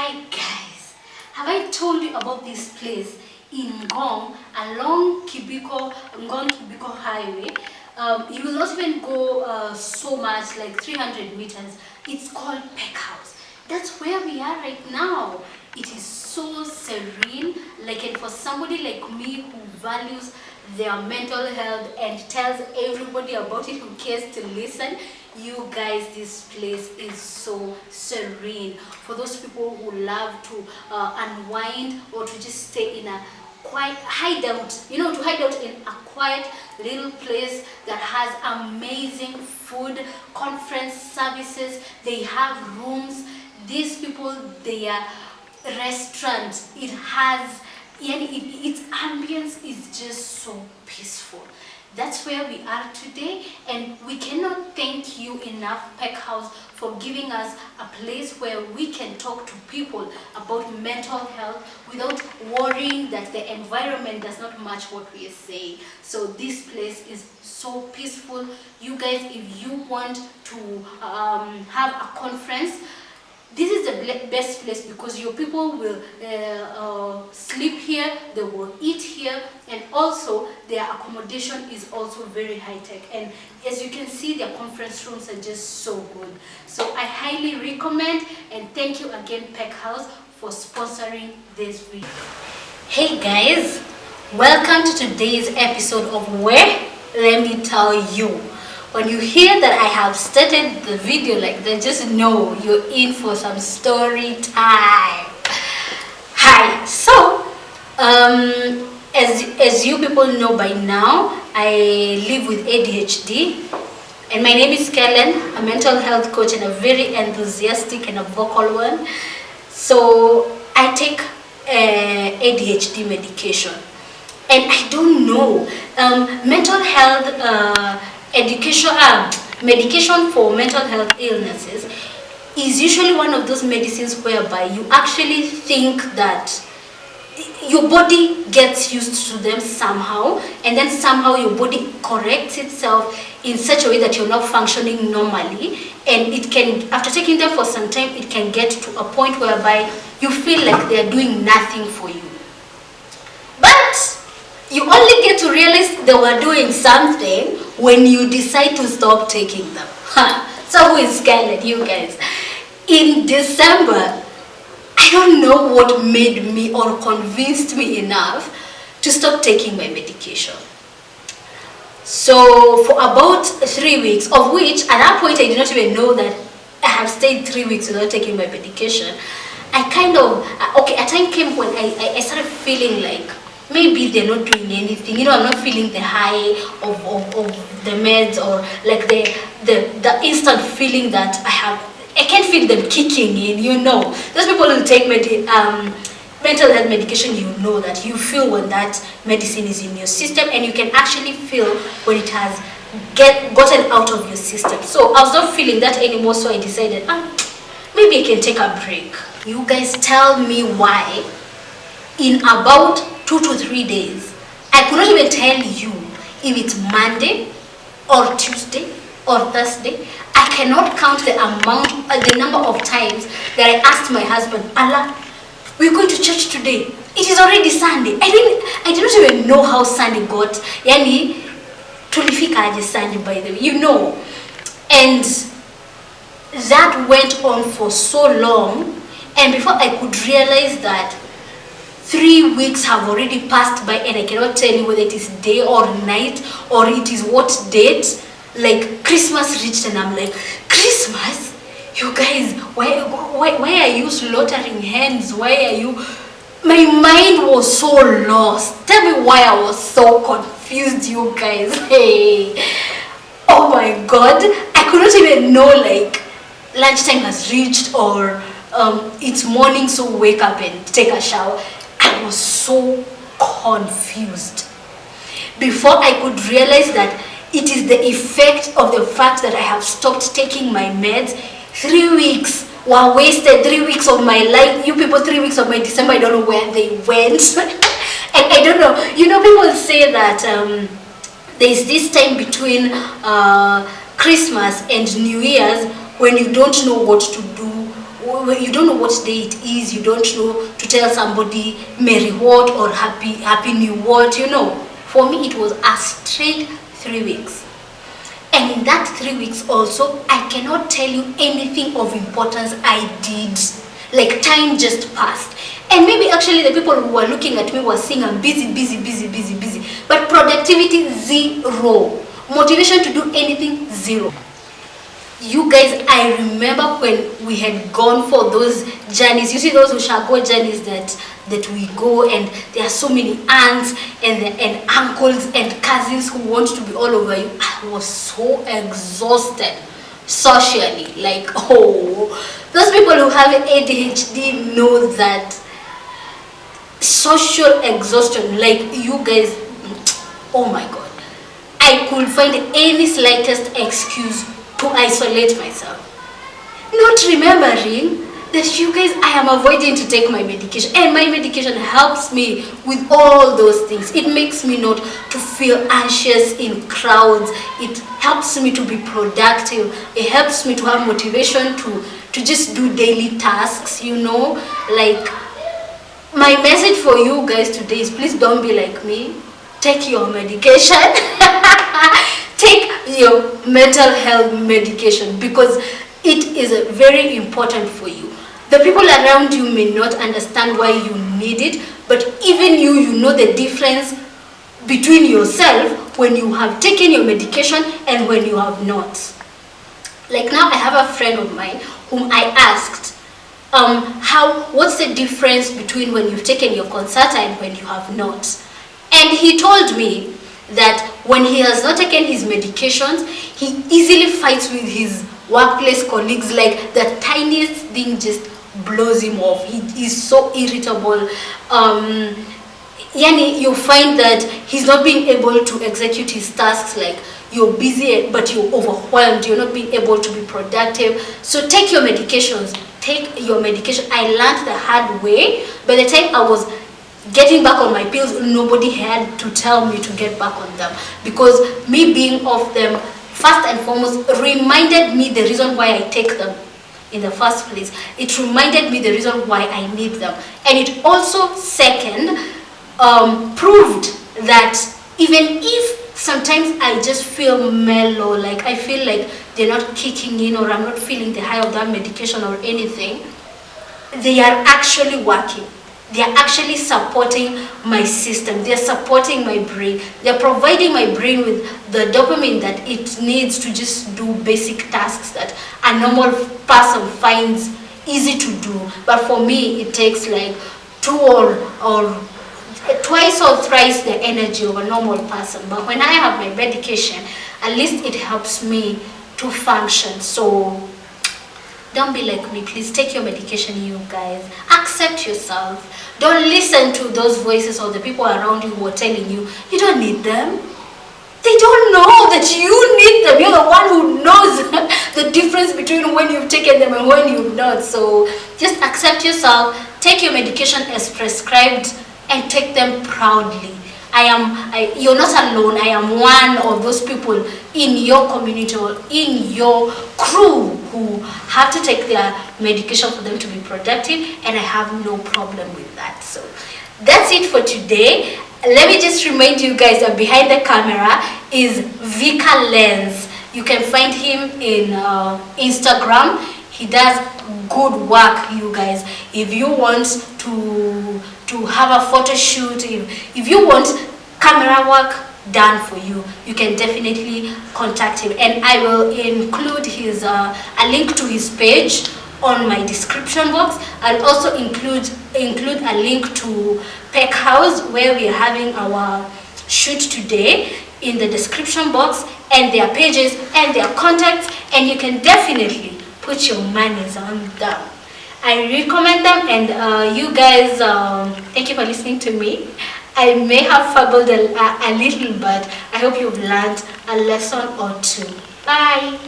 Hi guys, have I told you about this place in Ngong along Ngong Kibiko Highway? You will not even go so much, like 300 meters. It's called Peck House. That's where we are right now. It is so serene, and for somebody like me who values their mental health and tells everybody about it who cares to listen, you guys, this place is so serene. For those people who love to unwind or to just stay in a quiet hideout, to hide out in a quiet little place that has amazing food, conference services, they have rooms. These people, their restaurant, it has, its ambience is just so peaceful. That's where we are today, and we cannot thank you enough, Peck House, for giving us a place where we can talk to people about mental health without worrying that the environment does not match what we are saying. So this place is so peaceful. You guys, if you want to have a conference, this is the best place because your people will sleep here, they will eat here, and also their accommodation is also very high-tech. And as you can see, their conference rooms are just so good. So I highly recommend, and thank you again, Peck House, for sponsoring this video. Hey guys, welcome to today's episode of Where? Let me tell you. When you hear that I have started the video like that, just know you're in for some story time. Hi, so as you people know by now, I live with ADHD, and my name is Kellen, a mental health coach and a very enthusiastic and a vocal one. So I take ADHD medication, and I don't know, mental health medication for mental health illnesses is usually one of those medicines whereby you actually think that your body gets used to them somehow, and then somehow your body corrects itself in such a way that you're not functioning normally, and it can, after taking them for some time, it can get to a point whereby you feel like they're doing nothing for you. But you only get to realize they were doing something when you decide to stop taking them. So who is Kellen, you guys? In December, I don't know what made me or convinced me enough to stop taking my medication. So for about 3 weeks, of which at that point I did not even know that I have stayed 3 weeks without taking my medication, I kind of, a time came when I started feeling like maybe they're not doing anything. I'm not feeling the high of the meds, or like the instant feeling that I can't feel them kicking in. Those people who take mental health medication, that you feel when that medicine is in your system, and you can actually feel when it has gotten out of your system. So I was not feeling that anymore, so I decided, maybe I can take a break. You guys tell me why in about 2 to 3 days, I could not even tell you if it's Monday or Tuesday or Thursday. I cannot count the number of times that I asked my husband, Allah, we're going to church today. It is already Sunday. I did not even know how Sunday got. Tulifika aje Sunday, by the way, And that went on for so long, and before I could realize that 3 weeks have already passed by, and I cannot tell you whether it is day or night, or it is what date. Like Christmas reached, and I'm like, Christmas? You guys, why are you slaughtering hens? Why are you? My mind was so lost. Tell me why I was so confused, you guys. Hey, oh my God, I could not even know like lunchtime has reached, or it's morning, so wake up and take a shower. I was so confused. Before I could realize that it is the effect of the fact that I have stopped taking my meds, 3 weeks were wasted. 3 weeks of my life. You people, 3 weeks of my December, I don't know where they went. And I don't know. People say that there's this time between Christmas and New Year's when you don't know what to do you don't know what day it is, you don't know to tell somebody Merry what or Happy New what, you know. For me, it was a straight 3 weeks. And in that 3 weeks also, I cannot tell you anything of importance I did. Like, time just passed. And maybe actually the people who were looking at me were saying I'm busy. But productivity, zero. Motivation to do anything, zero. You guys, I remember when we had gone for those journeys. You see those Ushago journeys that we go, and there are so many aunts and uncles and cousins who want to be all over you. I was so exhausted socially. Like, oh, those people who have ADHD know that social exhaustion. Like, you guys, oh my god, I could find any slightest excuse to isolate myself, not remembering that, you guys, I am avoiding to take my medication, and my medication helps me with all those things. It makes me not to feel anxious in crowds. It helps me to be productive. It helps me to have motivation to just do daily tasks, you know. Like, my message for you guys today is, please don't be like me. Take your medication. Take your mental health medication, because it is very important for you. The people around you may not understand why you need it, but even you know the difference between yourself when you have taken your medication and when you have not. Like, now I have a friend of mine whom I asked, what's the difference between when you've taken your concerta and when you have not? And he told me that when he has not taken his medications, he easily fights with his workplace colleagues. Like, the tiniest thing just blows him off. He is so irritable. Yani, you find that he's not being able to execute his tasks. Like, you're busy but you're overwhelmed, you're not being able to be productive. So take your medications. Take your medication. I learned the hard way. By the time I was getting back on my pills, nobody had to tell me to get back on them, because me being off them, first and foremost, reminded me the reason why I take them in the first place. It reminded me the reason why I need them. And it also, second, proved that even if sometimes I just feel mellow, like I feel like they're not kicking in, or I'm not feeling the high of that medication or anything, they are actually working. They are actually supporting my system. They are supporting my brain. They are providing my brain with the dopamine that it needs to just do basic tasks that a normal person finds easy to do. But for me, it takes like twice or thrice the energy of a normal person. But when I have my medication, at least it helps me to function. So don't be like me. Please take your medication, you guys. Accept yourself. Don't listen to those voices or the people around you who are telling you you don't need them. They don't know that you need them. You're the one who knows the difference between when you've taken them and when you've not. So just accept yourself, take your medication as prescribed, and take them proudly. You're not alone. I am one of those people in your community or in your crew who have to take their medication for them to be productive, and I have no problem with that. So that's it for today. Let me just remind you guys that behind the camera is Vika Lens. You can find him in Instagram. He does good work, you guys. If you want to have a photo shoot, if you want camera work done for you, you can definitely contact him, and I will include his a link to his page on my description box. I'll also include a link to Peck House, where we are having our shoot today, in the description box, and their pages and their contacts, and you can definitely put your monies on them. I recommend them, and you guys, thank you for listening to me. I may have fumbled a little, but I hope you've learned a lesson or two. Bye.